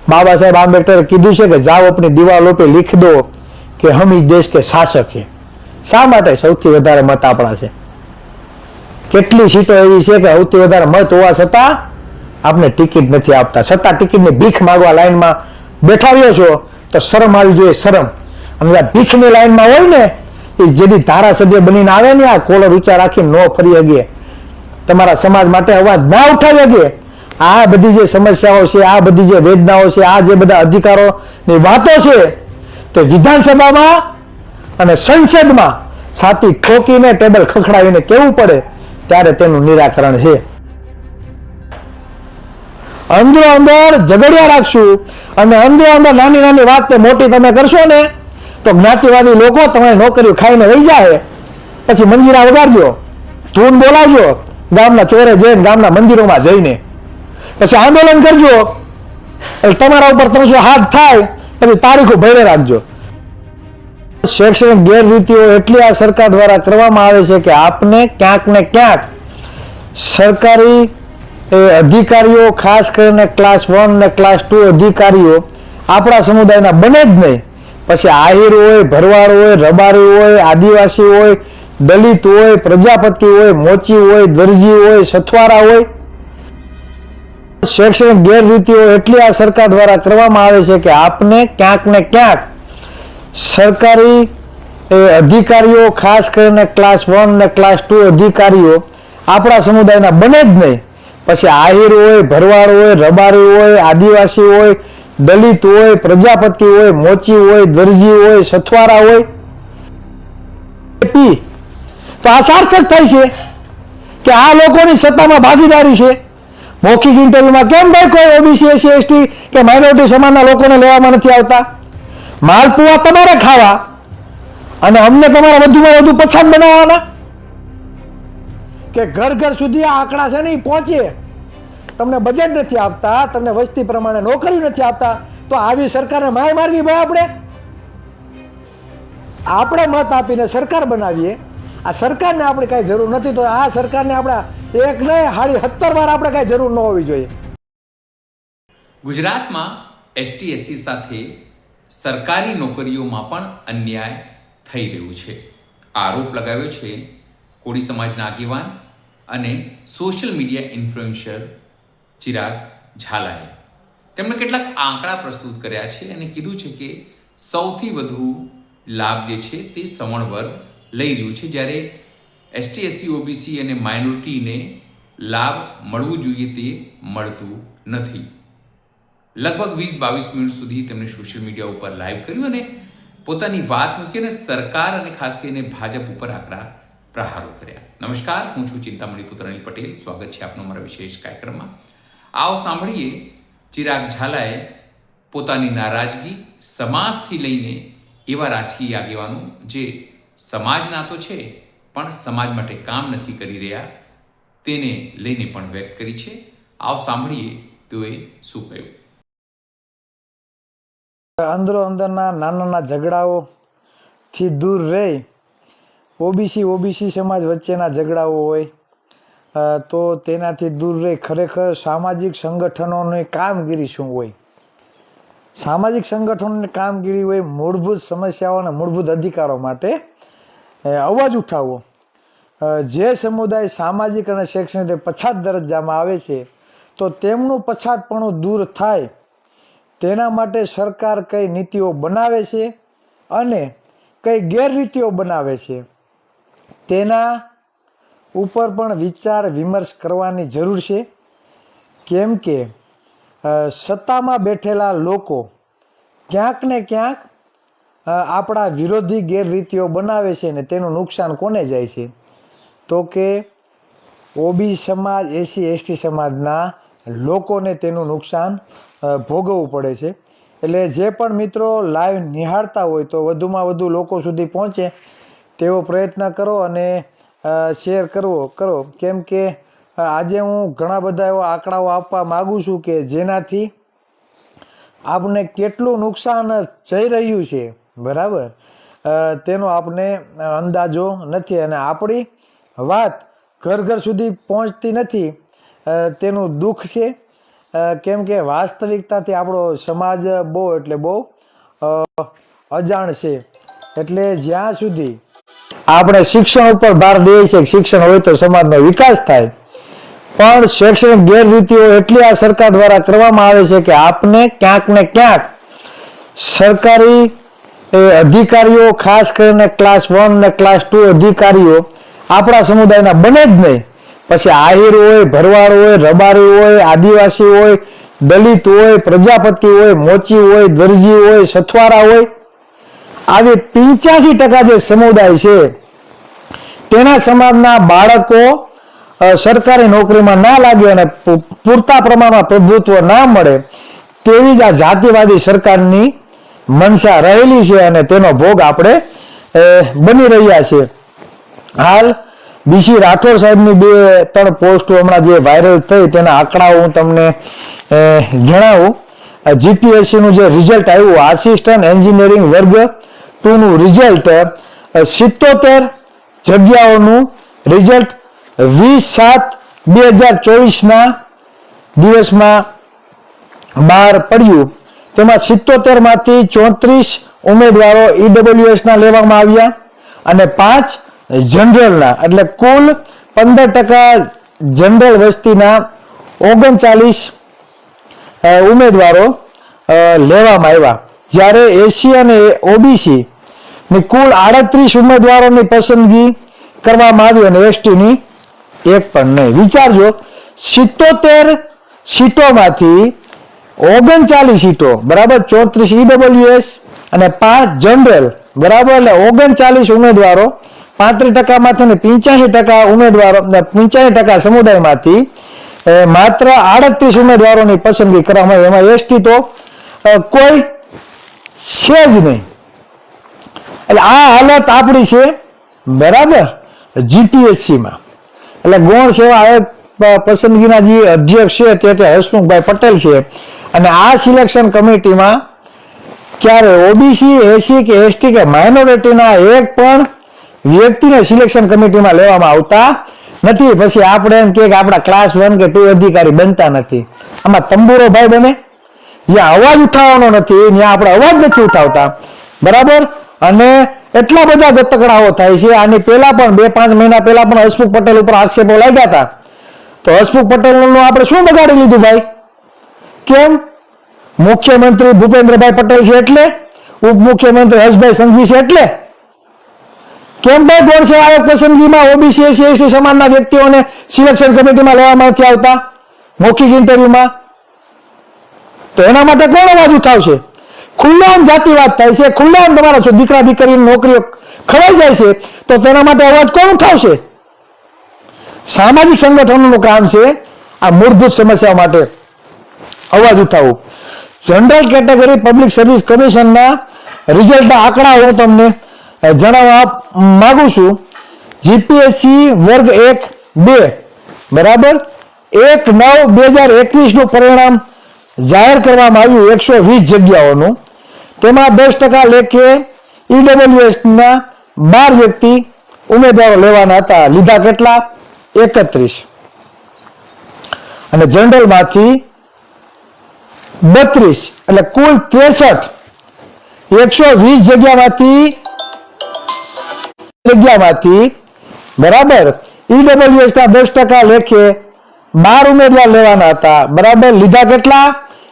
बाबा साहेब आंबेडकर कीधुं छे के जाओ अपनी दीवालों पे लिख दो कि हम इस देश के शासक है। शा माटे सौथी वधारे मत आपणा छे? કેટલી સીટો એવી છે કે સૌથી વધારે મત હોવા છતાં આપને ટિકિટ નથી આપતા, છતાં ટિકિટની ભીખ માંગવા લાઈનમાં બેઠા રહ્યો છો તો શરમ આવી જોઈએ, શરમ। અને આ ભીખની લાઈનમાં હોય ને એ જેથી ધારાસભ્ય બનીને આવે ને આ કોલર ઊંચા રાખી ન ફરી શકે, તમારા સમાજ માટે અવાજ ના ઉઠાવી શકે, આ બધી જે સમસ્યાઓ છે, આ બધી જે વેદનાઓ છે, આ જે બધા અધિકારોની વાતો છે તે વિધાનસભામાં અને સંસદમાં છાતી ઠોકીને ટેબલ ખખડાવીને કેવું પડે ત્યારે તેનું નિરાકરણ છે। અંદરો અંદર ઝઘડિયા રાખશું અને અંદરો અંદર નાની નાની વાત મોટી તમે કરશો ને તો જ્ઞાતિવાદી લોકો તમારી નોકરીઓ ખાઈને વહી જાય, પછી મંજીરા વગાડજો, ધૂન બોલાવજો, ગામના ચોરે જઈને ગામના મંદિરોમાં જઈને પછી આંદોલન કરજો, એટલે તમારા ઉપર 300 હાથ થાય, પછી તારીખો ભરે રાખજો। શૈક્ષણિક ગેરરીતિઓ એટલી આ સરકાર દ્વારા કરવામાં આવે છે કે આપને ક્યાંક ને ક્યાંક સરકારી અધિકારીઓ, ખાસ કરીને ક્લાસ 1 ને ક્લાસ 2 અધિકારીઓ આપણા સમુદાયના બને જ નહીં, પછી આહિર હોય, ભરવાડ હોય, રબારી હોય, આદિવાસી હોય, દલિત હોય, પ્રજાપતિ હોય, મોચી હોય, દરજી હોય, સથવારા હોય। શૈક્ષણિક ગેરરીતિઓ એટલી આ સરકાર દ્વારા કરવામાં આવે છે કે આપને ક્યાંક ને ક્યાંક સરકારી અધિકારીઓ, ખાસ કરીને ક્લાસ 1 ને ક્લાસ 2 અધિકારીઓ આપણા સમુદાયના બને જ નહીં, પછી આહિર હોય, ભરવાડ હોય, રબારી હોય, આદિવાસી હોય, દલિત હોય, પ્રજાપતિ હોય, મોચી હોય, દરજી હોય, સથવારા હોય, તો આ સાર્થક થાય છે કે આ લોકોની સત્તામાં ભાગીદારી છે। મૌખિક ઇન્ટરવ્યુમાં કેમ ભાઈ કોઈ ઓબીસી, એસસી, એસટી કે માઇનોરિટી સમાજના લોકોને લેવામાં નથી આવતા? માલપુઆ તમારે ખાવા અને અમને તમારા વધુમાં વધુ પછાત બનાવવાના કે ઘર ઘર સુધી આ આંકડા છે ને એ પહોંચે। તમને બજેટ નથી આપતા, તમને વસ્તી પ્રમાણે નોકરી નથી આપતા, તો આવી સરકારને માય મારવી ભાઈ? આપણે મત આપીને સરકાર બનાવીએ, આ સરકારને આપણે કાંઈ જરૂર નથી, તો આ સરકારને આપણે એક નહીં 17 વાર આપણે કાંઈ જરૂર ન હોવી જોઈએ। ગુજરાતમાં એસટી એસસી સાથે સરકારી નોકરીઓમાં પણ અન્યાય થઈ રહ્યું છે। આરોપ લગાવ્યો છે કોળી સમાજના આગેવાન અને સોશિયલ મીડિયા ઇન્ફ્લુએન્સર ચિરાગ ઝાલાએ। તેમણે કેટલાક આંકડા પ્રસ્તુત કર્યા છે અને કીધું છે કે સૌથી વધુ લાભ જે છે તે સવર્ણ વર્ગ લઈ રહ્યું છે, જ્યારે એસટી એસસી ઓબીસી અને માઇનોરિટીને લાભ મળવું જોઈએ તે મળતું નથી। લગભગ 20-22 મિનિટ સુધી તેમણે સોશિયલ મીડિયા ઉપર લાઈવ કર્યું અને પોતાની વાત મૂકી અને સરકાર અને ખાસ કરીને ભાજપ ઉપર આકરા પ્રહારો કર્યા। નમસ્કાર, હું છું ચિંતામણી પુત્ર અનિલ પટેલ, સ્વાગત છે આપનો મારા વિશેષ કાર્યક્રમમાં। આવો સાંભળીએ ચિરાગ ઝાલાએ પોતાની નારાજગી સમાજથી લઈને એવા રાજકીય આગેવાનો જે સમાજના તો છે પણ સમાજ માટે કામ નથી કરી રહ્યા તેને લઈને પણ વ્યક્ત કરી છે। આવો સાંભળીએ તેઓએ શું કહ્યું। અંદરો અંદરના નાના ઝઘડાઓથી દૂર રહી ઓબીસી સમાજ વચ્ચેના ઝઘડાઓ હોય તો તેનાથી દૂર રહી ખરેખર સામાજિક સંગઠનોની કામગીરી શું હોય, સામાજિક સંગઠનોની કામગીરી હોય મૂળભૂત સમસ્યાઓ અને મૂળભૂત અધિકારો માટે અવાજ ઉઠાવવો। જે સમુદાય સામાજિક અને શૈક્ષણિક રીતે પછાત દરજ્જામાં આવે છે તો તેમનું પછાતપણું દૂર થાય તેના માટે સરકાર કઈ નીતિઓ બનાવે છે અને કઈ ગેરરીતિઓ બનાવે છે તેના ઉપર પણ વિચાર વિમર્શ કરવાની જરૂર છે। કેમ કે સત્તામાં બેઠેલા લોકો ક્યાંક ને ક્યાંક આપણા વિરોધી ગેરરીતિઓ બનાવે છે ને તેનું નુકસાન કોને જાય છે? તો કે ઓબીસી સમાજ, એસસી એસટી સમાજના લોકોને તેનું નુકસાન ભોગવવું પડે છે। એટલે જે પણ મિત્રો લાઈવ નિહાળતા હોય તો વધુમાં વધુ લોકો સુધી પહોંચે તેવો પ્રયત્ન કરો અને શેર કરો। કેમ કે આજે હું ઘણા બધા એવા આંકડાઓ આપવા માગું છું કે જેનાથી આપને કેટલું નુકસાન જઈ રહ્યું છે, બરાબર, તેનો આપને અંદાજો નથી અને આપણી વાત ઘર ઘર સુધી પહોંચતી નથી, તેનું દુઃખ છે। કેમ કે વાસ્તવિકતાથી આપણો સમાજ બહુ એટલે બહુ અજાણ છે. એટલે જ્યાં સુધી આપણે શિક્ષણ ઉપર ભાર દઈએ છીએ, શિક્ષણ હોય તો સમાજનો વિકાસ થાય, પણ શૈક્ષણિક ગેરરીતિઓ એટલી આ સરકાર દ્વારા કરવામાં આવે છે કે આપને ક્યાંક ને ક્યાંક સરકારી અધિકારીઓ, ખાસ કરીને ક્લાસ 1 ને ક્લાસ 2 અધિકારીઓ આપણા સમુદાયના બને જ નહીં. પછી આહિર હોય, ભરવાડ હોય, રબારી હોય, આદિવાસી હોય, દલિત હોય, પ્રજાપતિ હોય, મોચી હોય, દરજી હોય, સથવારા હોય, આવી 85% જે સમુદાય છે તેના સમાજના બાળકો સરકારી નોકરીમાં ના લાગે અને પૂરતા પ્રમાણમાં પ્રભુત્વ ના મળે, તેવી જ આ જાતિવાદી સરકારની મનસા રહેલી છે અને તેનો ભોગ આપણે બની રહ્યા છે. હાલ બીસી રાઠોડ સાહેબની 2-3 પોસ્ટો હમણાં જે વાયરલ થઈ તેના આંકડાઓ હું તમને જણાવું. જીપીએસસી નું જે રિઝલ્ટ આવ્યું, આસિસ્ટન્ટ એન્જિનિયરિંગ વર્ગ 2 નું રિઝલ્ટ, 77 જગ્યાઓનું રિઝલ્ટ 20/7/2024 ના દિવસમાં બહાર પડ્યું. તેમાં 77 માંથી 34 ઉમેદવારો ઈડબ્લ્યુએસ ના લેવામાં આવ્યા અને 5 જનરલના, એટલે કુલ 15% જનરલ વસ્તીના 39 ઉમેદવારો લેવામાં આવ્યા. જ્યારે એસસી અને ઓબીસી ની કુલ 38 ઉમેદવારોની પસંદગી કરવામાં આવી અને એસટી ની એક પણ નહીં. વિચારજો, 77 સીટોમાંથી 39 સીટો બરાબર, 34 ઈડબ્લ્યુએસ અને 5 જનરલ બરાબર, એટલે 39 ઉમેદવારો 35% માંથી ને 85% ઉમેદવારો, 85% સમુદાયમાંથી માત્ર 38 ઉમેદવારોની પસંદગી કરવામાં આવી. એમાં એસટી તો કોઈ છે જ નહીં. એટલે આ હાલત આપણી છે બરાબર જીપીએસસી માં. એટલે ગૌણ સેવા આયોગ પસંદગીના જે અધ્યક્ષ છે તે હસમુખભાઈ પટેલ છે અને આ સિલેક્શન કમિટીમાં ક્યારે ઓબીસી, એસસી કે એસટી કે માઇનોરિટીના એક પણ વ્યક્તિને સિલેક્શન કમિટીમાં લેવામાં આવતા નથી. પછી આપણે એમ કે આપણા ક્લાસ 1 કે 2 અધિકારી બનતા નથી. આમાં તંબુરો ભાઈ બને, જ્યાં અવાજ ઉઠાવવાનો નથી ત્યાં આપણે અવાજ નથી ઉઠાવતા બરાબર. અને એટલા બધા ગતકડાઓ થાય છે. આની પહેલા પણ 2-5 મહિના પહેલા પણ હસમુખ પટેલ ઉપર આક્ષેપો લાગ્યા હતા. તો હસમુખ પટેલનું આપણે શું બગાડી લીધું ભાઈ? કેમ? મુખ્યમંત્રી ભૂપેન્દ્રભાઈ પટેલ છે એટલે, ઉપમુખ્યમંત્રી હર્ષભાઈ સંઘવી છે એટલે કેમ ભાઈ ગૌણ સેવા આયોગ પસંદગીમાં ઓબીસી, એસસી, એસટી સમાજના વ્યક્તિઓને સિલેક્શન કમિટીમાં લેવામાં નથી આવતા મૌખિક ઇન્ટરવ્યુમાં? તો એના માટે કોણ અવાજ ઉઠાવશે? ખુલ્લામ જાતિવાદ થાય છે, ખુલ્લામ તમારા દીકરા દીકરીની નોકરીઓ ખવાઈ જાય છે, તો તેના માટે અવાજ કોણ ઉઠાવશે? સામાજિક સંગઠનોનું કામ છે આ મૂળભૂત સમસ્યાઓ માટે અવાજ ઉઠાવવું. જનરલ કેટેગરી પબ્લિક સર્વિસ કમિશનના રિઝલ્ટના આંકડા હું તમને જણાવવા માંગુ છું. જીપીએસસી વર્ગ 1-2 બરાબર 1/9/2021 નું પરિણામ જાહેર કરવામાં આવ્યું 120 જગ્યાઓનું. તેમાં 10% લેખે ઈડબ્લ્યુએસ ના 12 વ્યક્તિ ઉમેદવારો લેવાના હતા. લીધા કેટલા? 31. અને જનરલ માંથી 32, એટલે કુલ 63. 120 જગ્યામાંથી બરાબર ઈડબ્લ્યુએસ ના 10% લેખે 12 ઉમેદવાર લેવાના હતા બરાબર. લીધા કેટલા?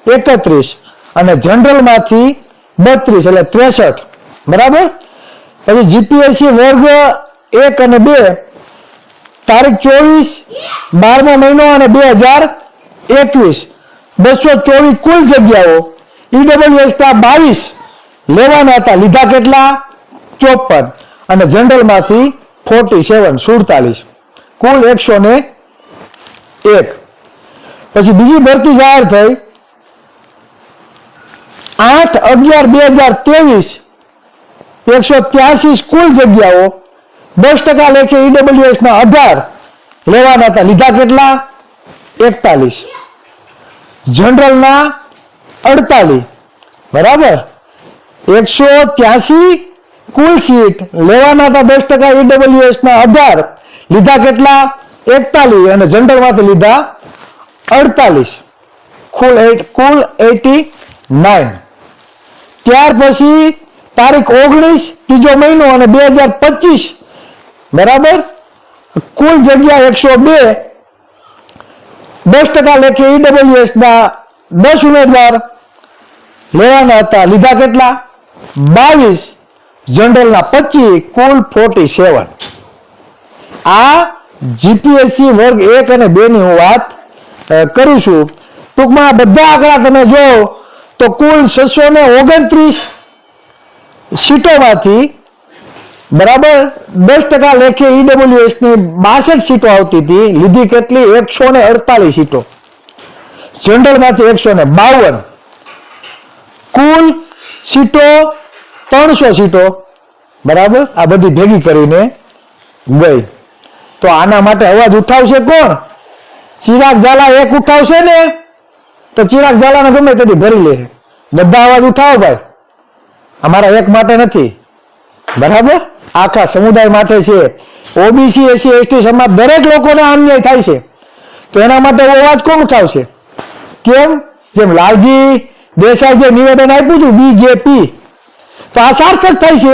31. અને જનરલ માંથી 32, એટલે 63 બરાબર. પછી જીપીએસસી વર્ગ 1 અને 2 તારીખ 24 12મો મહિનો અને 2021 224 કુલ જગ્યાઓ ઈડબ્લ્યુએસ ના 22 લેવાના હતા. લીધા કેટલા? 54. અને જનરલ માંથી 47 કુલ 101. પછી બીજી ભરતી જાહેર થઈ 8/11/2023 183 કુલ જગ્યાઓ 10% લેખે ઈડબ્લ્યુએસ ના 18 લેવાના હતા. લીધા કેટલા? 41. જનરલ ના 48 બરાબર. 183 કુલ સીટ લેવાના હતા 10% ઈડબ્લ્યુએસ ના 18 લીધા કેટલા? 41. અને જનરલ માંથી લીધા 48. કુલ 89. ત્યાર પછી તારીખ 19 ત્રીજો મહિનો અને 2025 બરાબર કુલ જગ્યા 102. 10% લેખે ઈડબ્લ્યુએસ ના 10 ઉમેદવાર લેવાના હતા. લીધા કેટલા? 22. જનરલના 25. કુલ 47. આ જીપીએસસી વર્ગ 1 અને 2 ની હું વાત કરું છું. ટૂંકમાં બધા આંકડા તમે જો તો કુલ 629 સીટોમાંથી બરાબર 10% લેખે ઈડબ્લ્યુએસ ની 62 સીટો આવતી હતી. લીધી કેટલી? 148 સીટો. જનરલમાંથી 152. કુલ સીટો 300 સીટો બરાબર આ બધી ભેગી કરીને ગઈ. તો આના માટે અવાજ ઉઠાવશે કોણ? ચિરાગ ઝાલા એક ઉઠાવશે ને તો ચિરાગ ઝાલાને ગમે તેથી ભરી લે. બધા અવાજ ઉઠાવો ભાઈ, અમારા એક માટે નથી બરાબર, આખા સમુદાય માટે છે. ઓબીસી એસસી એસટી સમાજ દરેક લોકોને અન્યાય થાય છે તો એના માટે અવાજ કોણ ઉઠાવશે? કેમ? જેમ લાલજી દેસાઈ જે નિવેદન આપ્યું હતું બીજેપી, તો આ સાર્થક થાય છે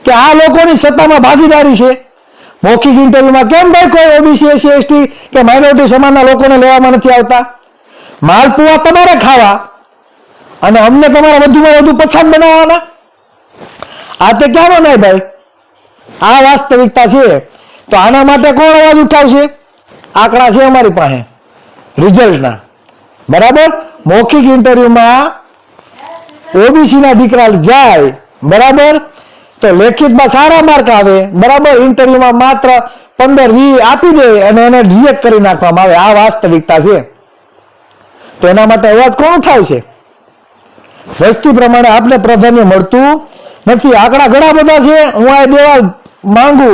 કે આ લોકોની સત્તામાં ભાગીદારી છે. મૌખિક ઇન્ટરવ્યુમાં કેમ ભાઈ કોઈ ઓબીસી એસસી એસટી કે માઇનોરિટી સમાજના લોકોને લેવામાં નથી આવતા? માલપુઆ તમારે ખાવા અને અમને તમારા વધુમાં વધુ પછાત બનાવવાના? આ તે ક્યાંનો નહીં ભાઈ, આ વાસ્તવિકતા છે. તો આના માટે કોણ અવાજ ઉઠાવશે? આંકડા છે અમારી પાસે રિઝલ્ટના બરાબર. મૌખિક ઇન્ટરવ્યુમાં ઓબીસી ના દીકરા જાય બરાબર તો લેખિતમાં સારા માર્ક આવે બરાબર, ઇન્ટરવ્યુમાં માત્ર 15-20 આપી દે અને એને રિજેક્ટ કરી નાખવામાં આવે. આ વાસ્તવિકતા છે. તો એના માટે અવાજ કોણ ઉઠાવશે? વસ્તી પ્રમાણે આપને પ્રાધાન્ય મળતું નથી. આંકડા ઘણા બધા છે, હું આ દેવા માંગુ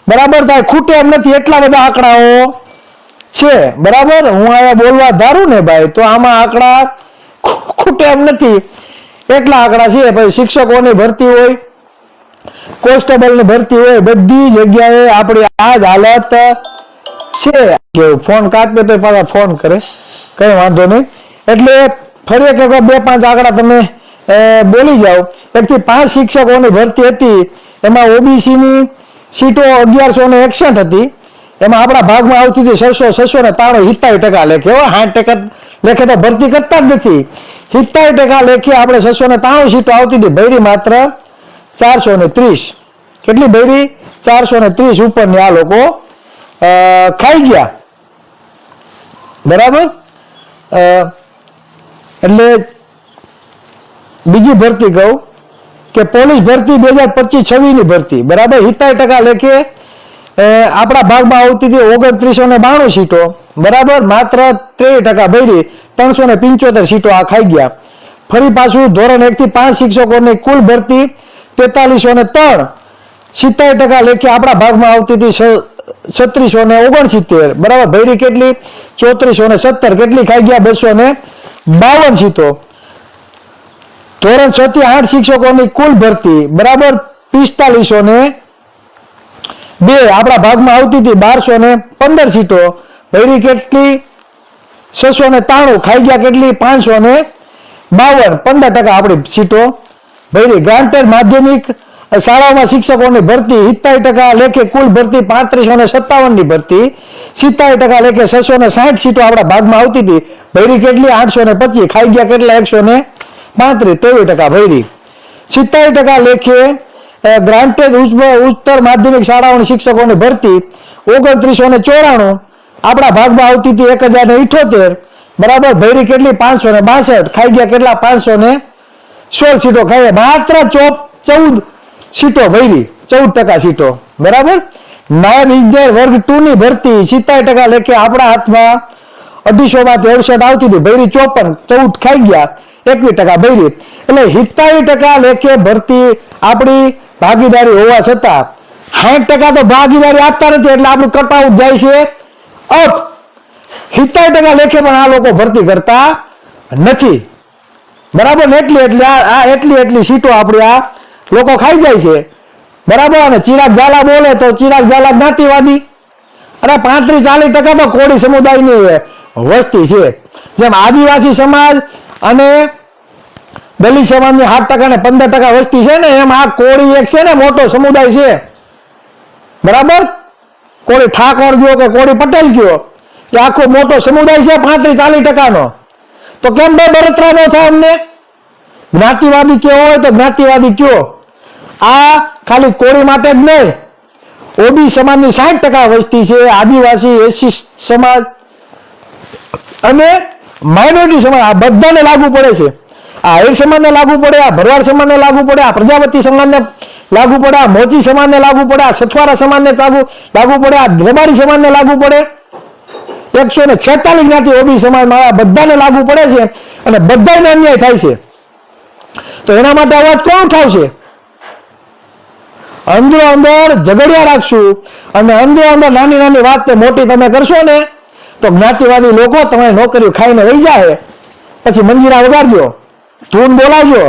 બરાબર, થાય ખૂટે એમ નથી, એટલા બધા આંકડાઓ છે બરાબર. હું અહીંયા બોલવા ધારું ને ભાઈ તો આમાં આંકડા ખૂટે એમ નથી, એટલા આંકડા છે. પછી શિક્ષકોની ભરતી હોય, કોન્સ્ટેબલની ભરતી હોય, બધી જગ્યાએ આપણી આ જ હાલત છે. ફોન કાપે તો પાછા ફોન કરે, કઈ વાંધો નહીં. એટલે ફરી એક વખત 2-5 આંકડા તમે બોલી જાઓ. 1 થી 5 શિક્ષકોની ભરતી હતી, એમાં ઓબીસીની સીટો 1161 હતી. એમાં આપણા ભાગમાં આવતી હતી 693 77% લેખે. 60% લેખે તો ભરતી કરતા જ નથી. 77% લેખે આપણે 693 સીટો આવતી હતી. ભૈરી માત્ર 430. કેટલી ભૈરી? 430 ઉપરની આ લોકો ખાઈ ગયા બરાબર. એટલે બીજી ભરતી કહું કે પોલીસ ભરતી 2025-26 ની ભરતી બરાબર 77% લેખે આપણા ભાગમાં આવતી હતી 2992 સીટો બરાબર, માત્ર 23% ભરી 375 સીટો આ ખાઈ ગયા. ફરી પાછું ધોરણ 1 થી 5 શિક્ષકોની કુલ ભરતી 4303 77% લેખે આપણા ભાગમાં આવતી હતી 3669 બરાબર. ભરી કેટલી? 3417. કેટલી ખાઈ ગયા? 252 સીટો. ધોરણ 6 થી 8 શિક્ષકોની કુલ ભરતી બરાબર 4502 આપણા ભાગમાં આવતી હતી 1215 સીટો. ભરી કેટલી? 693. ખાઈ ગયા કેટલી? 552. 15% આપણી સીટો ભરી. ગ્રાન્ટેડ માધ્યમિક શાળાઓમાં શિક્ષકોની ભરતી 77% લેખે કુલ ભરતી 3557 ની ભરતી 77% લેખે 660 સીટો આપણા ભાગમાં આવતી હતી. ભરી કેટલી? 825. ખાઈ ગયા કેટલા? 135. 23% ભરી. 77% લેખે ગ્રાન્ટેડ ઉચ્ચતર માધ્યમિક શાળાઓની શિક્ષકોની ભરતી 2994 આપણા ભાગમાં આવતી હતી 1078 બરાબર. ભરી કેટલી? 562. ખાઈ ગયા કેટલા? 516 સીટો ખાઈ. માત્ર 14 સીટો ભરી, 14% સીટો બરાબર. નાયબ ઇજનેર વર્ગ 2 ની ભરતી 77% લેખે આપણા હાથમાં 250 માંથી 68 આવતી હતી. ભરી 54. 14 ખાઈ ગયા, 21% ભરી. એટલે 77% લેખે ભરતી આપણી ભાગીદારી હોવા છતાં 60% તો ભાગીદારી આપતા નથી, એટલે આપણું કટઆઉટ જાય છે અપ. 77% લેખે પણ આ લોકો ભરતી કરતા નથી બરાબર. એટલી સીટો આપણી આ લોકો ખાઈ જાય છે બરાબર. અને ચિરાગ ઝાલા બોલે તો ચિરાગ ઝાલા જ્ઞાતિવાદી, અને 35-40% તો કોળી સમુદાયની વસ્તી છે. જેમ આદિવાસી સમાજ અને દલિત સમાજની 7% ને 15% વસ્તી છે ને, એમ આ કોળી એક છે ને મોટો સમુદાય છે, બરાબર. કોળી ઠાકોર ગયો કે કોળી પટેલ ગયો, એ આખો મોટો સમુદાય છે 35-40%નો. તો કેમ બે બળતરા ન થાય અમને? જ્ઞાતિવાદી કયો હોય તો જ્ઞાતિવાદી કયો. આ ખાલી કોળી માટે જ નહીં, ઓબી સમાજની 60% વસ્તી છે, આદિવાસી એસસી સમાજ અને માઇનોરિટી સમાજ, આ બધાને લાગુ પડે છે. આ આહિર સમાજને લાગુ પડે, આ ભરવાડ સમાજને લાગુ પડે, આ પ્રજાપતિ સમાજને લાગુ પડે, આ મોચી સમાજને લાગુ પડે, આ સથવારા સમાજને લાગુ પડે, આ રબારી સમાજને લાગુ પડે. 146 જ્ઞાતિ ઓબી સમાજમાં આ બધાને લાગુ પડે છે અને બધાને અન્યાય થાય છે. તો એના માટે અવાજ કોણ ઉઠાવશે? અંદરો અંદર ઝઘડિયા રાખશું અને અંદરો અંદર નાની નાની વાતને મોટી તમે કરશો ને, તો જ્ઞાતિવાદી લોકો તમારી નોકરીઓ ખાઈને વહી જાય. પછી મંજીરા વગાડજો, ધૂન બોલાવજો,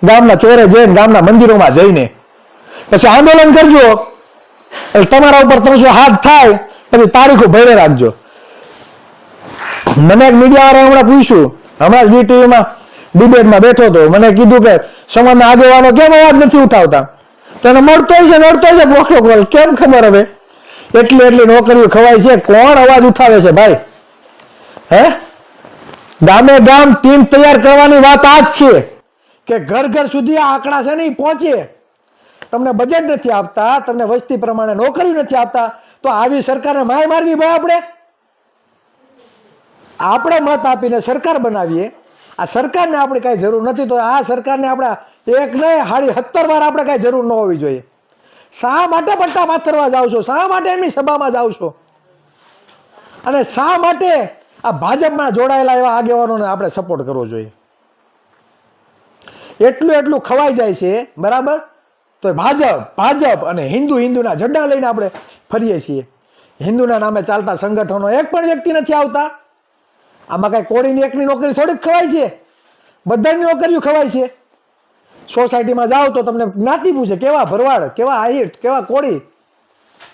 ગામના ચોરે જઈને, ગામના મંદિરોમાં જઈને, પછી આંદોલન કરજો. એટલે તમારા ઉપર 300 હાથ થાય, પછી તારીખો ભરે રાખજો. મને એક મીડિયાવાળા હમણાં પૂછ્યું, હમણાં જ વીટીવીમાં ડિબેટમાં બેઠો હતો, મને કીધું કે સમાજના આગેવાનો કેમ અવાજ નથી ઉઠાવતા? તને નડતો છે પ્રોટોકોલ, કેમ ખબર? હવે એટલી નોકરીઓ ખવાય છે, કોણ અવાજ ઉઠાવે છે ભાઈ? હે, ગામે ગામ ટીમ તૈયાર કરવાની વાત આ જ છે કે ઘર ઘર સુધી આ આંકડા છે ને એ પહોંચે. તમને બજેટ નથી આપતા, તમને વસ્તી પ્રમાણે નોકરી નથી આપતા, તો આવી સરકારને માય મારવી ભાઈ? આપણે મત આપીને સરકાર બનાવીએ. આ સરકારને આપણે કાંઈ જરૂર નથી, તો આ સરકારને આપણે એક નહીં 17 વાર આપણે કાંઈ જરૂર ન હોવી જોઈએ. શા માટે પટ્ટા પાથરવા જાવ છો? શા માટે એમની સભામાં જાવ છો? અને શા માટે આ ભાજપમાં જોડાયેલા એવા આગેવાનોને આપણે સપોર્ટ કરવો જોઈએ? એટલું ખવાઈ જાય છે, બરાબર. તો ભાજપ અને હિન્દુના ઝંડા લઈને આપણે ફરીએ છીએ. હિન્દુના નામે ચાલતા સંગઠનો એક પણ વ્યક્તિ નથી આવતા. આમાં કઈ કોળીની એકની નોકરી થોડીક ખવાય છે, બધાની નોકરીઓ ખવાય છે. સોસાયટીમાં જાઓ તો તમને જ્ઞાતિ પૂછે, કેવા ભરવાડ, કેવા આહિર, કેવા કોળી,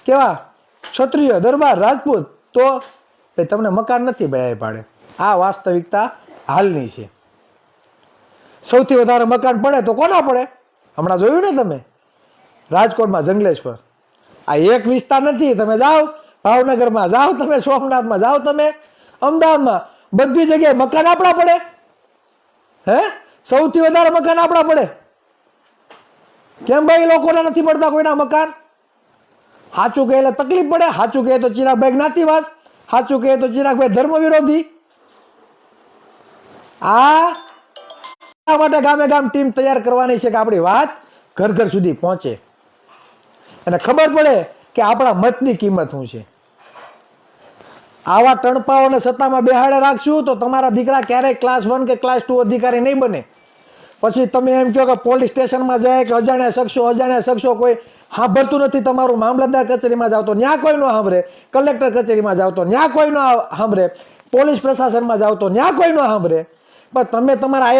કેવા ક્ષત્રિય, દરબાર, રાજપૂત, તો તમને મકાન નથી ભાઈ પાડે. આ વાસ્તવિકતા હાલની છે. સૌથી વધારે મકાન પડે તો કોના પડે? હમણાં જોયું ને તમે, રાજકોટમાં જંગલેશ્વર. આ એક વિસ્તાર નથી, તમે જાઓ ભાવનગરમાં જાઓ, તમે સોમનાથમાં જાઓ, તમે અમદાવાદમાં, બધી જગ્યાએ મકાન આપણા પડે. હે, સૌથી વધારે મકાન આપણા પડે. કેમ ભાઈ લોકોને નથી પડતા કોઈના મકાન? સાચું કહે એટલે તકલીફ પડે, સાચું કહે તો ચિરાગભાઈ જ્ઞાતિવાદ, સાચું કહે તો ચિરાગભાઈ ધર્મ વિરોધી. આ માટે ગામે ગામ ટીમ તૈયાર કરવાની છે કે આપણી વાત ઘર ઘર સુધી પહોંચે અને ખબર પડે કે આપણા મતની કિંમત શું છે. આવા ટણપાઓને સત્તામાં બેહાડે રાખશું તો તમારા દીકરા ક્યારેય ક્લાસ 1 કે ક્લાસ 2 અધિકારી નહીં બને. પછી તમે એમ કહો કે પોલીસ સ્ટેશનમાં જાય કે અજાણ્યા શખ્સો કોઈ સાંભળતું નથી તમારું. મામલતદાર કચેરીમાં જાવ તો ન્યા કોઈ ન સાંભળે, કલેક્ટર કચેરીમાં જાવ તો ન્યા કોઈ ન સાંભળે, પોલીસ પ્રશાસનમાં જાવ તો ન્યા કોઈ ન સાંભળે. પણ તમે તમારા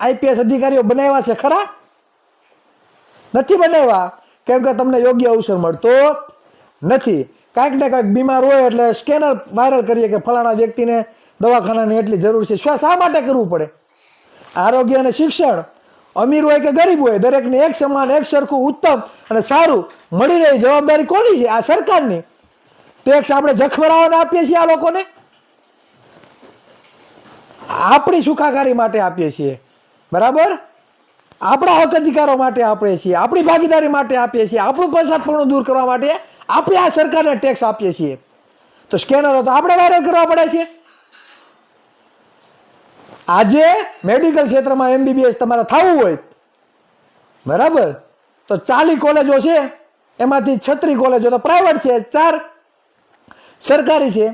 આઈપીએસ અધિકારીઓ બનાવ્યા છે ખરા? નથી બનાવ્યા, કેમ કે તમને યોગ્ય અવસર મળતો નથી. કાંઈક ને કાંઈક બીમાર હોય એટલે સ્કેનર વાયરલ કરીએ કે ફલાણા વ્યક્તિને દવાખાનાની એટલી જરૂર છે. શા માટે કરવું પડે? આરોગ્ય અને શિક્ષણ અમીર હોય કે ગરીબ હોય, દરેકને એક સમાન, એક સરખું, ઉત્તમ અને સારું મળી રહે. જવાબદારી કોની છે? આ સરકારની. ટેક્સ આપણે જખમરાઓને આપીએ છીએ, આ લોકોને આપણી સુખાકારી માટે આપીએ છીએ, બરાબર. આપણા હક અધિકારો માટે આપીએ છીએ, આપણી ભાગીદારી માટે આપીએ છીએ, આપણું પછાતપણું દૂર કરવા માટે આપણે આ સરકારને ટેક્સ આપીએ છીએ. તો સ્કેનરો તો આપણે વાયરલ કરવા પડે છે. આજે મેડિકલ ક્ષેત્રમાં MBBS તમારે થવું હોય, બરાબર, તો 40 કોલેજો છે, એમાંથી 36 કોલેજો તો પ્રાઇવેટ છે, 4 સરકારી છે.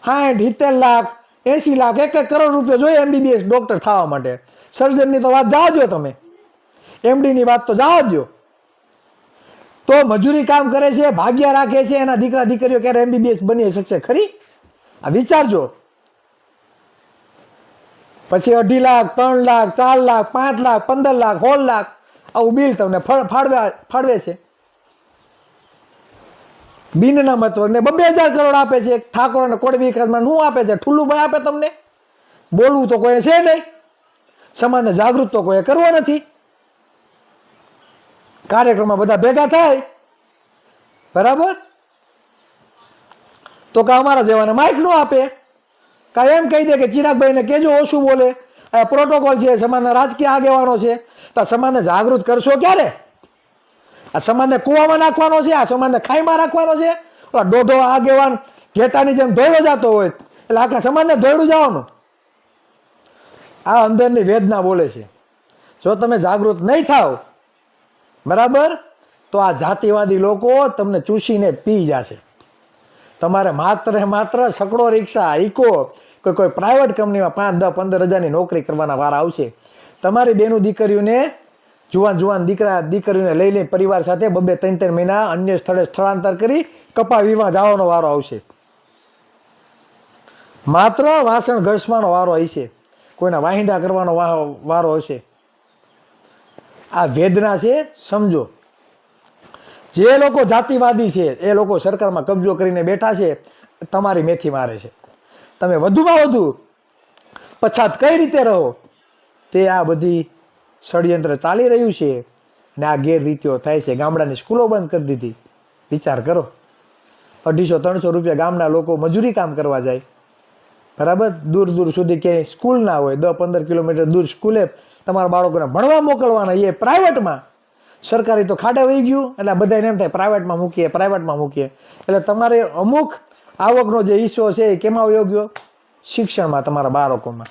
60, 70 લાખ, 80 લાખ, 1 કરોડ રૂપિયા જોઈએ MBBS ડોક્ટર થવા માટે. સર્જનની તો વાત જવા દો, તમે MDની વાત તો જવા દો. તો મજૂરી કામ કરે છે, ભાગ્યા રાખે છે, એના દીકરા દીકરીઓ ક્યારે MBBS બની શકશે ખરી? આ વિચારજો. પછી 2.5 લાખ, 3 લાખ, 4 લાખ, 5 લાખ, 15 લાખ, 16 લાખ આવું બિલ તમને ફાળવે છે. બિનના મતવરને 2,000 કરોડ આપે છે. ઠાકોર અને કોડવી વિકાસમાં શું આપે છે? ઠુલ્લુભાઈ આપે તમને. બોલવું તો કોઈ છે નહીં. સમાજને જાગૃત તો કોઈ કરવો નથી. કાર્યક્રમમાં બધા ભેગા થાય બરાબર, તો કા અમારા જેવાને માઇક નો આપે, કા એમ કહી દે કે ચિરાગભાઈને કેજો ઓછું બોલે, આ પ્રોટોકોલ છે, સમાજના રાજકીય આગેવાનો છે. તો સમાજને જાગૃત કરશો ક્યારે? આ સમાજને કૂવામાં નાખવાનો છે? આ સમાજને ખાઈમાં રાખવાનો છે? ઓલા દોઢો આગેવાન ઘેટાની જેમ ધોયો જતો હોય એટલે આખા સમાજને ધોયડું જવાનું. આ અંદરની વેદના બોલે છે. જો તમે જાગૃત નહીં થાવ બરાબર, તો આ જાતિવાદી લોકો તમને ચૂસીને પી જશે. તમારે માત્ર સકડો રિક્ષા, ઇકો, કોઈ પ્રાઇવેટ કંપનીમાં 5, 10, 15 હજારની નોકરી કરવાના વાર આવશે. તમારી બેનું દીકરીઓને, જુવાન દીકરીઓને લઈ લઈ પરિવાર સાથે 2-2, 3 મહિના અન્ય સ્થળે સ્થળાંતર કરી કપા વીમા જવાનો વારો આવશે. માત્ર વાસણ ઘસવાનો વારો હશે, કોઈના વાહિંદા કરવાનો વારો હશે. આ વેદના છે, સમજો. જે લોકો જાતિવાદી છે એ લોકો સરકારમાં કબજો કરીને બેઠા છે, તમારી મેથી મારે છે. તમે વધુમાં વધુ પછાત કઈ રીતે રહો, તે આ બધી ષડયંત્ર ચાલી રહ્યું છે ને આ ગેરરીતિઓ થાય છે. ગામડાની સ્કૂલો બંધ કરી દીધી. વિચાર કરો, 250-300 રૂપિયા ગામના લોકો મજૂરી કામ કરવા જાય બરાબર, દૂર સુધી ક્યાંય સ્કૂલ ના હોય, 10-15 કિલોમીટર દૂર સ્કૂલે તમારા બાળકોને ભણવા મોકલવાના, એ પ્રાઇવેટમાં. સરકારી તો ખાડે વહી ગયું એટલે બધાને એમ થાય પ્રાઇવેટમાં મૂકીએ. એટલે તમારે અમુક આવકનો જે હિસ્સો છે એ કેમાં વયો ગયો? શિક્ષણમાં, તમારા બાળકોમાં.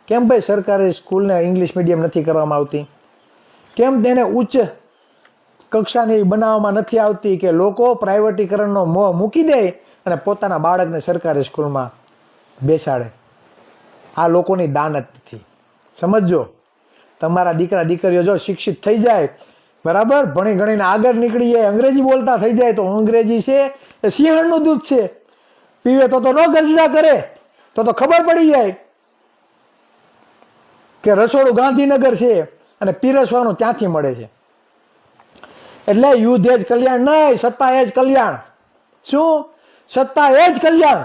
કેમ ભાઈ સરકારી સ્કૂલને ઇંગ્લિશ મીડિયમ નથી કરવામાં આવતી? કેમ તેને ઉચ્ચ કક્ષાની બનાવવામાં નથી આવતી કે લોકો પ્રાઇવેટીકરણનો મોહ મૂકી દે અને પોતાના બાળકને સરકારી સ્કૂલમાં બેસાડે? આ લોકોની દાનત નથી. સમજો, તમારા દીકરા દીકરીઓ જો શિક્ષિત થઈ જાય બરાબર, ભણી ગણીને આગળ નીકળી જાય, અંગ્રેજી બોલતા થઈ જાય, તો અંગ્રેજી છે એ સિંહણનું દૂધ છે. પીવે તો ન ગજરા કરે, તો ખબર પડી જાય કે રસોડું ગાંધીનગર છે અને પીરસવાનું ત્યાંથી મળે છે. એટલે યુદ્ધ એ જ કલ્યાણ નહીં, સત્તા એ જ કલ્યાણ. શું? સત્તા એ જ કલ્યાણ,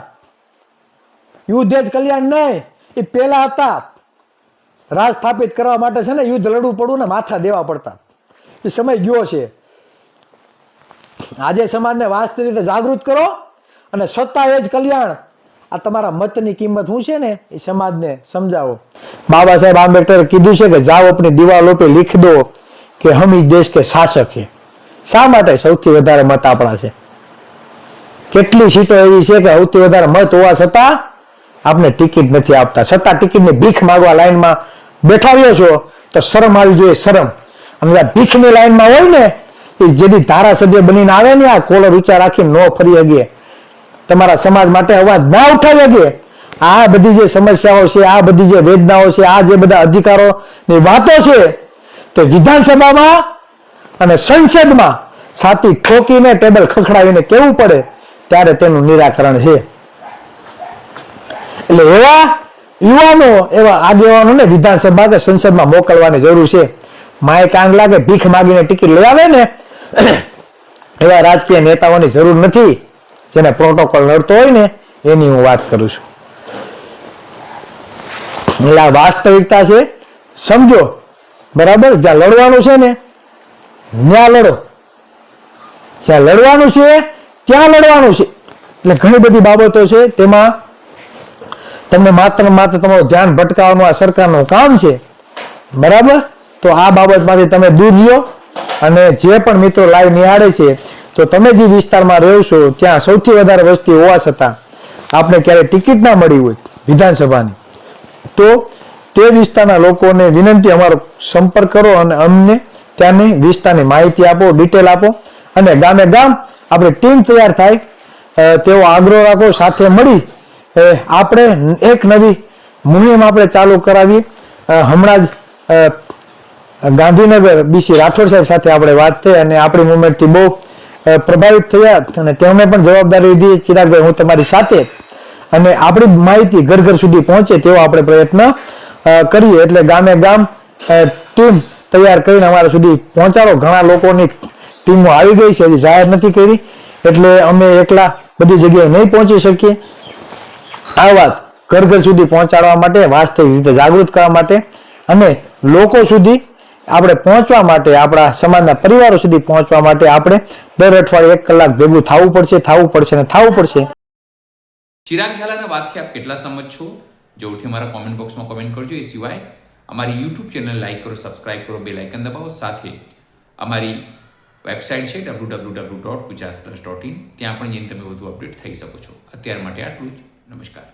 યુદ્ધ એ જ કલ્યાણ નહીં. એ પેલા હતા, રાજ સ્થાપિત કરવા માટે છે ને યુદ્ધ લડવું પડવું ને માથા દેવા પડતા. એ સમય ગયો છે. આજે સમાજને વાસ્તવિક રીતે જાગૃત કરો અને સત્તા એ જ કલ્યાણ. આ તમારા મતની કિંમત શું છે ને એ સમાજને સમજાવો. બાબા સાહેબ આંબેડકરે કીધું છે કે જાઓ अपनी दीवारों पे लिख दो कि हम इस देश के शासक हैं. શા માટે? સૌથી વધારે મત આપણા છે. કેટલી સીટો એવી છે કે સૌથી વધારે મત હોવા છતાં આપને ટિકિટ નથી આપતા. છતાં ટિકિટની ભીખ માંગવા લાઈનમાં બેઠાવ્યો છો તો શરમ આવી જોઈએ, શરમ. અને ભીખની લાઈનમાં હોય ને એ જેથી ધારાસભ્ય બનીને આવે ને, આ કોલર ઊંચા રાખીને ન ફરી શકે, તમારા સમાજ માટે અવાજ ના ઉઠાવી શકે, આ બધી જે સમસ્યાઓ છે, આ બધી જે વેદનાઓ છે, આ જે બધા અધિકારોની વાતો છે, તે વિધાનસભામાં અને સંસદમાં છાતી ઠોકીને ટેબલ ખખડાવીને કેવું પડે ત્યારે તેનું નિરાકરણ છે. એટલે એવા યુવાનો, એવા આગેવાનોને વિધાનસભા કે સંસદમાં મોકલવાની જરૂર છે. માય કાંગ લાગે ભીખ માગીને ટિકિટ લઈ આવે ને એવા રાજકીય નેતાઓની જરૂર નથી. જેને પ્રોટોકોલ નડતો હોય ને એની હું વાત કરું છું. એટલે આ વાસ્તવિકતા છે, સમજો બરાબર. જ્યાં લડવાનું છે ને ત્યાં લડો, જ્યાં લડવાનું છે ત્યાં લડવાનું છે. એટલે ઘણી બધી બાબતો છે, તેમાં તમને માત્ર તમારું ધ્યાન ભટકાવવાનું આ સરકારનું કામ છે બરાબર. તો આ બાબતમાંથી તમે દૂર રહ્યો. અને જે પણ મિત્રો લાઈવ નિહાળે છે, તો તમે જે વિસ્તારમાં રહો છો ત્યાં સૌથી વધારે વસ્તી હોવા છતાં આપણે ક્યારે ટિકિટ ના મળી હોય વિધાનસભાની, તો તે વિસ્તારના લોકોને વિનંતી, અમારો સંપર્ક કરો અને અમને ત્યાંની વિસ્તારની માહિતી આપો, ડિટેલ આપો. અને ગામે ગામ આપણે ટીમ તૈયાર થાય તેવો આગ્રહ રાખો. સાથે મળી આપણે એક નવી મુહિમ આપણે ચાલુ કરાવીએ. હમણાં જ ગાંધીનગર બીસી રાઠોડ સાહેબ સાથે આપણે વાત થઈ અને આપણી મુવમેન્ટથી બહુ પ્રભાવિત થયા અને તેમણે પણ જવાબદારી લીધી. ચિરાગભાઈ, હું તમારી સાથે, અને આપણી માહિતી ઘર ઘર સુધી પહોંચે તેવો આપણે પ્રયત્ન કરીએ. એટલે ગામે ગામ ટીમ તૈયાર કરીને અમારા સુધી પહોંચાડો. ઘણા લોકોની ટીમો આવી ગઈ છે, હજી જાહેર નથી કરી. એટલે અમે એકલા બધી જગ્યાએ નહીં પહોંચી શકીએ. આ વાત ઘર ઘર સુધી પહોંચાડવા માટે, વાસ્તવિક રીતે જાગૃત કરવા માટે અને લોકો સુધી આપણે પહોંચવા માટે, આપણા સમાજના પરિવારો સુધી પહોંચવા માટે આપણે દર અઠવાડિયે 1 કલાક ભેગું થવું પડશે. ચિરાગ ઝાલાના વાતથી આપ કેટલા સમજ છો? જરૂરથી અમારા કોમેન્ટ બોક્સમાં કોમેન્ટ કરજો. એ સિવાય અમારી યુટ્યુબ ચેનલ લાઈક કરો, સબસ્ક્રાઇબ કરો, બેલ આઇકન દબાવો. સાથે અમારી વેબસાઇટ છે www.gujaratplus.in, ત્યાં પણ જઈને તમે વધુ અપડેટ થઈ શકો છો. અત્યાર માટે આટલું જ. નમસ્કાર.